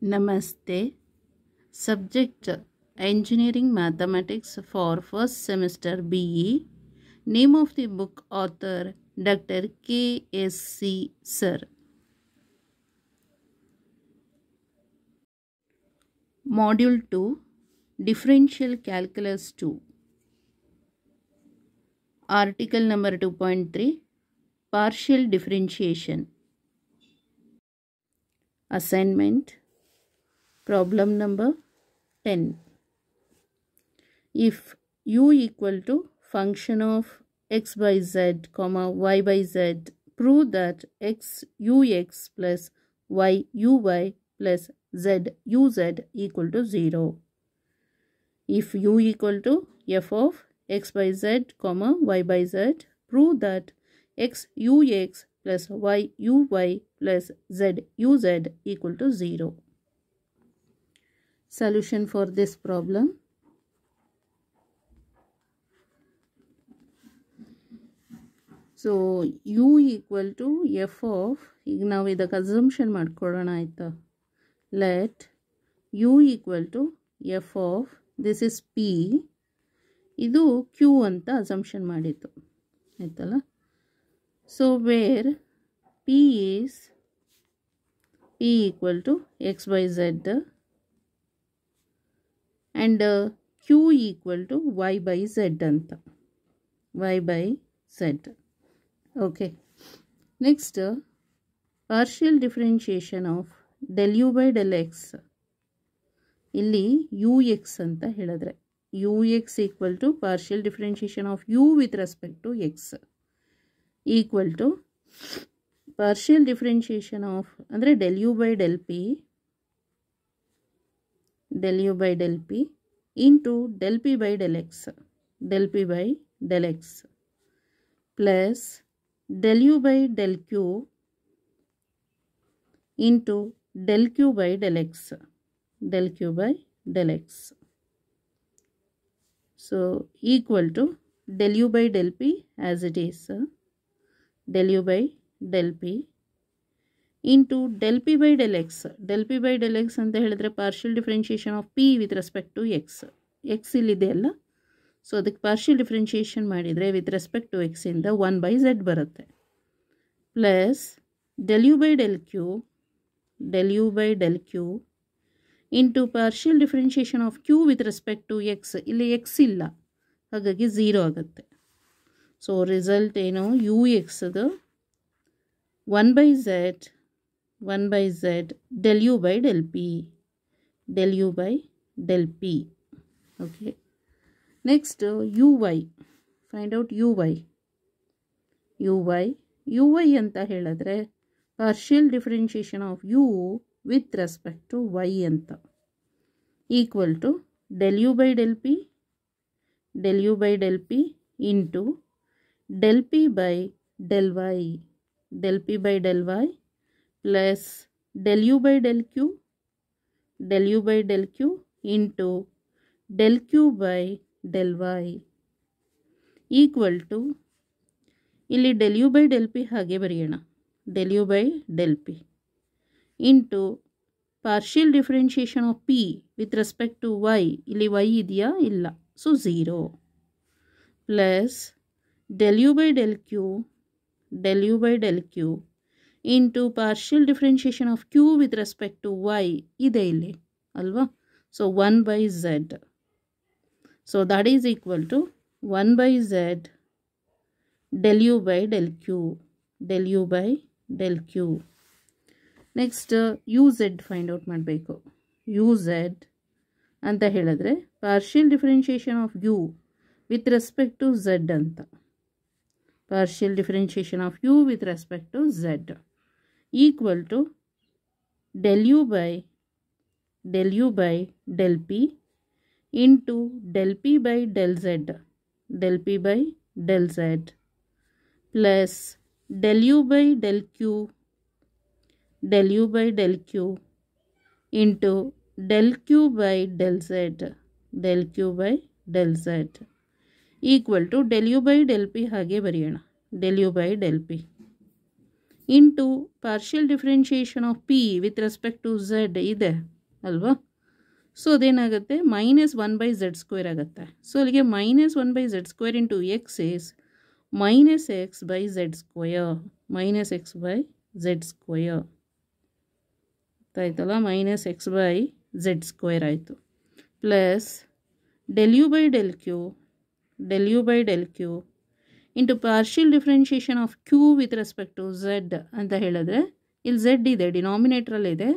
Namaste. Subject Engineering Mathematics for first semester BE. Name of the book author Dr. K.S.C. Sir. Module 2 Differential Calculus 2. Article number 2.3 Partial Differentiation. Assignment. Problem number 10. If u equal to function of x by z, y by z, prove that x ux plus y uy plus z uz equal to 0. If u equal to f of x by z, y by z, prove that x ux plus y uy plus z uz equal to 0. Solution for this problem. So u equal to f of, ಈಗ ನಾವು ಇದಕ್ಕೆ assumption ಮಾಡ್ಕೊಳ್ಳೋಣ ಆಯ್ತಾ. Let u equal to f of, this is p, ಇದು q ಅಂತ assumption ಮಾಡಿತ್ತು ಆಯ್ತಲ್ಲ. So where p is equal to x by z and q equal to y by z anta, y by z. Okay, next partial differentiation of del u by del x. ಇಲ್ಲಿ ux ಅಂತ ಹೇಳಿದ್ರೆ ux equal to partial differentiation of u with respect to x equal to partial differentiation of ಅಂದರೆ del u by del p into del p by del x plus del u by del q into del q by del x. So equal to del u by del p as it is, del u by del p into del p by del x. Del p by del x ಅಂತ ಹೇಳಿದ್ರೆ partial differentiation of p with respect to x. x ಇಲ್ಲಿದೆ ಅಲ್ಲ, so ಅದಕ್ಕೆ partial differentiation ಮಾಡಿದರೆ with respect to x ಇಂದ 1 by z ಬರುತ್ತೆ. Plus del u by del q into partial differentiation of q with respect to x, ಇಲ್ಲಿ x ಇಲ್ಲ ಹಾಗಾಗಿ 0 ಆಗುತ್ತೆ. ಸೊ ರಿಸಲ್ಟ್ ಏನು, ಯು ಎಕ್ಸ್ದು 1 by z del u by del p. Okay, next uy, find out uy ಅಂತ ಹೇಳಿದ್ರೆ partial differentiation of u with respect to y ಅಂತ equal to del u by del p into del p by del y plus del u by del q into del q by del y equal to, ಇಲ್ಲಿ del u by del p ಹಾಗೆ ಬರೆಯೋಣ, del u by del p into partial differentiation of p with respect to y, ಇಲ್ಲಿ y ಇದೆಯಾ ಇಲ್ಲ, so 0, plus del u by del q into partial differentiation of q with respect to y ಇದೆ ಇಲ್ಲಿ ಅಲ್ವಾ, so 1 by z. So that is equal to 1 by z del u by del q. Next uz find out ಮಾಡಬೇಕು. uz ಅಂತ ಹೇಳಿದ್ರೆ partial differentiation of u with respect to z ಅಂತ, partial differentiation of u with respect to z equal to del u by del p into del p by del z plus del u by del q into del q by del z equal to del u by del p ಹಾಗೆ ಬರೆಯೋಣ, del u by del p into partial differentiation of p with respect to z ಇದೆ ಅಲ್ವಾ. So ಅದೇನಾಗುತ್ತೆ -1/z² ಆಗುತ್ತೆ. So ಅಲ್ಲಿಗೆ -1/z² into X is -x/z², -x/z². ಆಯ್ತಲ್ಲ, -x/z² ಆಯಿತು. Plus del u/del q into partial differentiation of q with respect to z ಅಂತ ಹೇಳಿದ್ರೆ ಇಲ್ಲಿ z ಇದೆ, ಡಿನಾಮಿನೇಟ್ರಲ್ಲಿದೆ.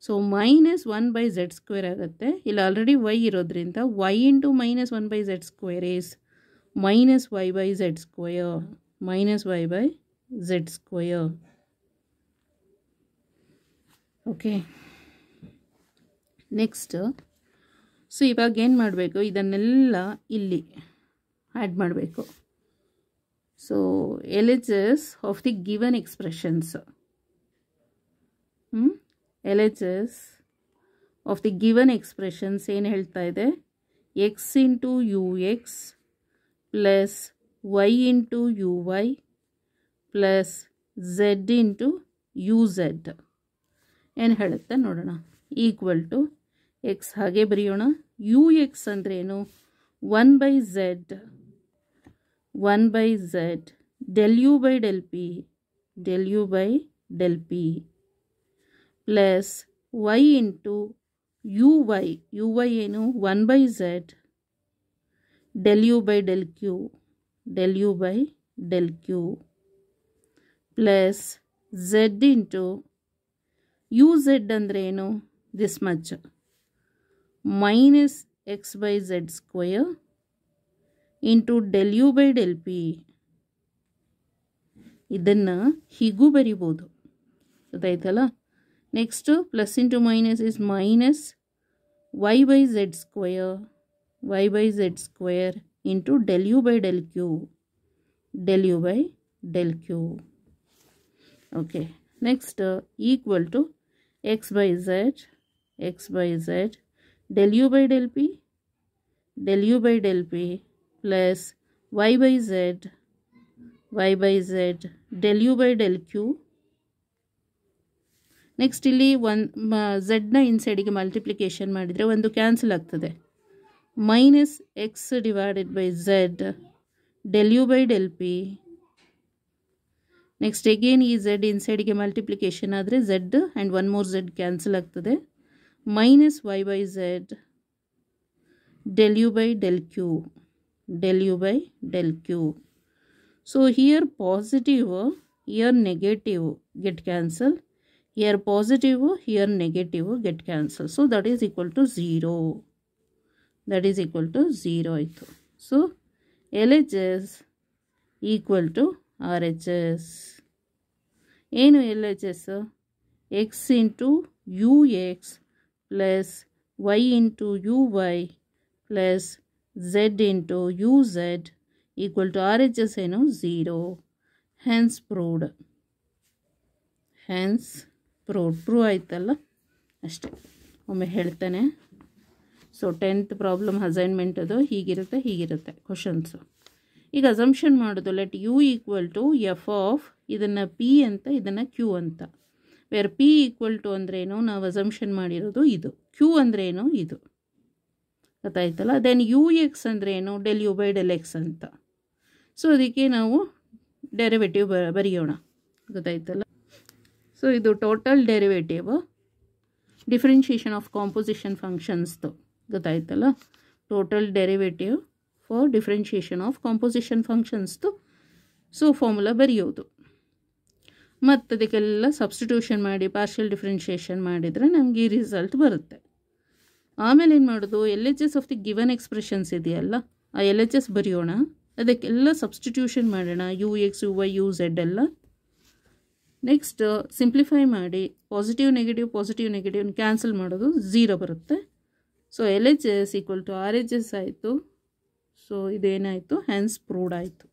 ಸೊ -1/z² ಆಗುತ್ತೆ. ಇಲ್ಲಿ ಆಲ್ರೆಡಿ y ಇರೋದ್ರಿಂದ y into -1/z² is -y/z². Okay, next so ಇವಾಗ ಏನು ಮಾಡಬೇಕು, ಇದನ್ನೆಲ್ಲ ಇಲ್ಲಿ ಆ್ಯಡ್ ಮಾಡಬೇಕು. So LHS of the given expressions, LHS of the given expressions ಏನು ಹೇಳ್ತಾ ಇದೆ, x into ux plus y into uy plus z into uz ಏನು ಹೇಳುತ್ತೆ ನೋಡೋಣ. ಈಕ್ವಲ್ ಟು ಎಕ್ಸ್ ಹಾಗೆ ಬರೆಯೋಣ. ux ಅಂದ್ರೇನು, 1/z del u/del p plus y into uy ಏನು 1/z del u/del q plus z into uz ಅಂದರೆ ಏನು, this much -x/z² into del u/del p. ಇದನ್ನು ಹೀಗೂ ಬರಿಬೋದು, ಗೊತ್ತಾಯ್ತಲ್ಲ. Next plus into minus is -y/z² into del u/del q. Okay, next equal to x/z del u/del p plus y/z del u/del q. Next ಇಲ್ಲಿ ಝಡ್ನ ಇನ್ಸೈಡಿಗೆ multiplication ಮಾಡಿದರೆ ಒಂದು cancel ಆಗ್ತದೆ, -x/z del u/del p. Next again ಈ Z ಇನ್ಸೈಡಿಗೆ multiplication ಆದರೆ Z and one more Z cancel ಆಗ್ತದೆ, -y/z del u/del q. So here positive, here negative get cancel, here positive, here negative get cancel. So that is equal to 0. ಆಯಿತು. So LHS equal to RHS. ಏನು LHS, x into ux plus y into uy plus z into uz equal to RHS ಏನು 0. Hans proved prove ಆಯ್ತಲ್ಲ, ಅಷ್ಟೇ. ಒಮ್ಮೆ ಹೇಳ್ತಾನೆ. So 10th problem assignment ಅದು ಹೀಗಿರುತ್ತೆ questions. ಈಗ ಅಸಂಪ್ಷನ್ ಮಾಡೋದು, let u equal to f of, ಇದನ್ನು p ಅಂತ ಇದನ್ನು q ಅಂತ. ವೇರ್ p ಈಕ್ವಲ್ ಟು ಅಂದ್ರೇನು, ನಾವು ಅಸಂಪ್ಷನ್ ಮಾಡಿರೋದು ಇದು, q ಅಂದ್ರೇನು ಇದು, ಗೊತ್ತಾಯ್ತಲ್ಲ. ದೆನ್ ux ಅಂದ್ರೇನು, del u/del x ಅಂತ. ಸೊ ಅದಕ್ಕೆ ನಾವು ಡೆರಿವೇಟಿವ್ ಬರೆಯೋಣ, ಗೊತ್ತಾಯ್ತಲ್ಲ. ಸೊ ಇದು total derivative differentiation of composition ಫಂಕ್ಷನ್ಸ್ದು, ಗೊತ್ತಾಯ್ತಲ್ಲ. Total derivative for differentiation of composition ಫಂಕ್ಷನ್ಸ್ದು ಸೊ ಫಾರ್ಮುಲಾ ಬರೆಯೋದು. ಮತ್ತು ಅದಕ್ಕೆಲ್ಲ ಸಬ್ಸ್ಟಿಟ್ಯೂಷನ್ ಮಾಡಿ ಪಾರ್ಷಿಯಲ್ ಡಿಫ್ರೆನ್ಷಿಯೇಷನ್ ಮಾಡಿದರೆ ನಮಗೆ ಈ ರಿಸಲ್ಟ್ ಬರುತ್ತೆ. ಆಮೇಲೆ ಏನು ಮಾಡೋದು, LHS of the given expressions ಇದೆಯಲ್ಲ, ಆ LHS ಬರೆಯೋಣ. ಅದಕ್ಕೆಲ್ಲ ಸಬ್ಸ್ಟಿಟ್ಯೂಷನ್ ಮಾಡೋಣ, ux uy uz ಎಲ್ಲ. ನೆಕ್ಸ್ಟ್ ಸಿಂಪ್ಲಿಫೈ ಮಾಡಿ ಪಾಸಿಟಿವ್ ನೆಗೆಟಿವ್ ಕ್ಯಾನ್ಸಲ್ ಮಾಡೋದು, 0 ಬರುತ್ತೆ. So LHS equal to RHS ಆಯಿತು. ಸೊ ಇದೇನಾಯಿತು, ಹ್ಯಾನ್ಸ್ ಪ್ರೂವ್ಡ್ ಆಯಿತು,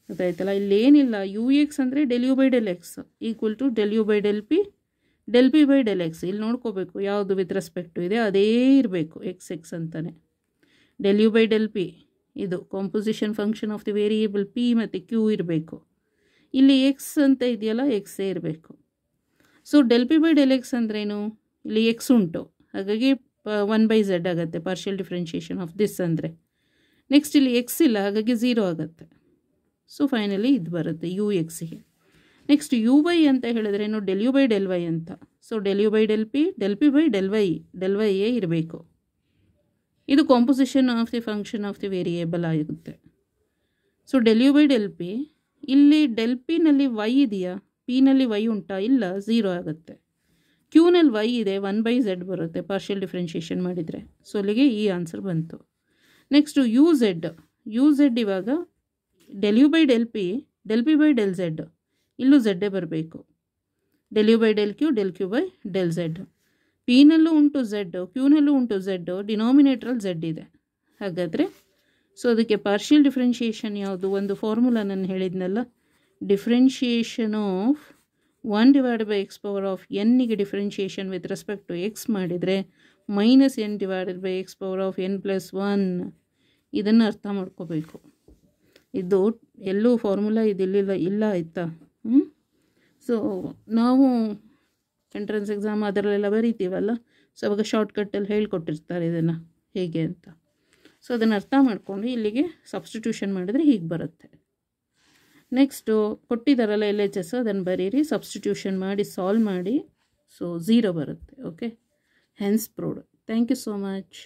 ಗೊತ್ತಾಯ್ತಲ್ಲ. ಇಲ್ಲೇನಿಲ್ಲ, ux ಅಂದರೆ del u/del x equal to del u/del p del p/del x. ಇಲ್ಲಿ ನೋಡ್ಕೋಬೇಕು ಯಾವುದು ವಿತ್ ರೆಸ್ಪೆಕ್ಟು ಇದೆ ಅದೇ ಇರಬೇಕು, x ಅಂತಾನೆ. del u/del p ಇದು composition function of the variable p ಮತ್ತು q ಇರಬೇಕು. ಇಲ್ಲಿ x ಅಂತ ಇದೆಯಲ್ಲ, ಎಕ್ಸೇ ಇರಬೇಕು. ಸೊ del p/del x ಅಂದ್ರೇನು, ಇಲ್ಲಿ ಎಕ್ಸ್ ಉಂಟು, ಹಾಗಾಗಿ 1/z ಆಗುತ್ತೆ ಪಾರ್ಷಿಯಲ್ ಡಿಫ್ರೆನ್ಷಿಯೇಷನ್ ಆಫ್ ದಿಸ್ ಅಂದರೆ. ನೆಕ್ಸ್ಟ್ ಇಲ್ಲಿ ಎಕ್ಸ್ ಇಲ್ಲ, ಹಾಗಾಗಿ 0 ಆಗುತ್ತೆ. ಸೊ ಫೈನಲಿ ಇದು ಬರುತ್ತೆ ಯು ಎಕ್ಸಿಗೆ. ನೆಕ್ಸ್ಟ್ ಯು ವೈ ಅಂತ ಹೇಳಿದ್ರೆ ಏನು, del you by del y ಅಂತ. So del you by del P by del y ಎ ಇರಬೇಕು. ಇದು composition of the function of the variable ಆಗುತ್ತೆ. So del you by del p, ಇಲ್ಲಿ ಡೆಲ್ ಪಿನಲ್ಲಿ ವೈ ಇದೆಯಾ, ಪಿನಲ್ಲಿ ವೈ ಉಂಟಾ, ಇಲ್ಲ, 0 ಆಗುತ್ತೆ. ಕ್ಯೂನಲ್ಲಿ ವೈ ಇದೆ, 1/z ಬರುತ್ತೆ ಪಾರ್ಷಿಯಲ್ ಡಿಫ್ರೆನ್ಷಿಯೇಷನ್ ಮಾಡಿದರೆ. ಸೊ ಅಲ್ಲಿಗೆ ಈ ಆನ್ಸರ್ ಬಂತು. ನೆಕ್ಸ್ಟು ಯು ಝೆಡ್ ಇವಾಗ del you by del P by del Z, ಇಲ್ಲೂ ಝಡ್ಡೇ ಬರಬೇಕು. Del you by del Q by del Z. ಪಿನಲ್ಲೂ ಉಂಟು ಝೆಡ್, ಕ್ಯೂನಲ್ಲೂ ಉಂಟು ಝೆಡ್, ಡಿನಾಮಿನೇಟ್ರಲ್ಲಿ ಝೆಡ್ ಇದೆ. ಹಾಗಾದರೆ ಸೊ ಅದಕ್ಕೆ ಪಾರ್ಷಿಯಲ್ ಡಿಫ್ರೆನ್ಷಿಯೇಷನ್ ಯಾವುದು, ಒಂದು ಫಾರ್ಮುಲಾ ನಾನು ಹೇಳಿದ್ನಲ್ಲ, ಡಿಫ್ರೆನ್ಷಿಯೇಷನ್ ಆಫ್ 1/x n ಗೆ differentiation with respect to x ಮಾಡಿದರೆ -n/x(n+1) ಇದನ್ನು ಅರ್ಥ ಮಾಡ್ಕೋಬೇಕು. ಇದು ಎಲ್ಲೂ ಫಾರ್ಮುಲಾ ಇಲ್ಲ ಆಯಿತಾ. ಸೊ ನಾವು ಎಂಟ್ರೆನ್ಸ್ ಎಕ್ಸಾಮ್ ಅದರಲ್ಲೆಲ್ಲ ಬರೀತೀವಲ್ಲ, ಸೊ ಅವಾಗ ಶಾರ್ಟ್ಕಟ್ಟಲ್ಲಿ ಹೇಳ್ಕೊಟ್ಟಿರ್ತಾರೆ ಇದನ್ನು ಹೇಗೆ ಅಂತ. ಸೊ ಅದನ್ನು ಅರ್ಥ ಮಾಡಿಕೊಂಡು ಇಲ್ಲಿಗೆ ಸಬ್ಸ್ಟಿಟ್ಯೂಷನ್ ಮಾಡಿದರೆ ಹೀಗೆ ಬರುತ್ತೆ. ನೆಕ್ಸ್ಟು ಕೊಟ್ಟಿದ್ದಾರಲ್ಲ LHS, ಅದನ್ನು ಬರೀರಿ, ಸಬ್ಸ್ಟಿಟ್ಯೂಷನ್ ಮಾಡಿ ಸಾಲ್ವ್ ಮಾಡಿ. ಸೊ 0 ಬರುತ್ತೆ. Okay, hence proved. Thank you so much.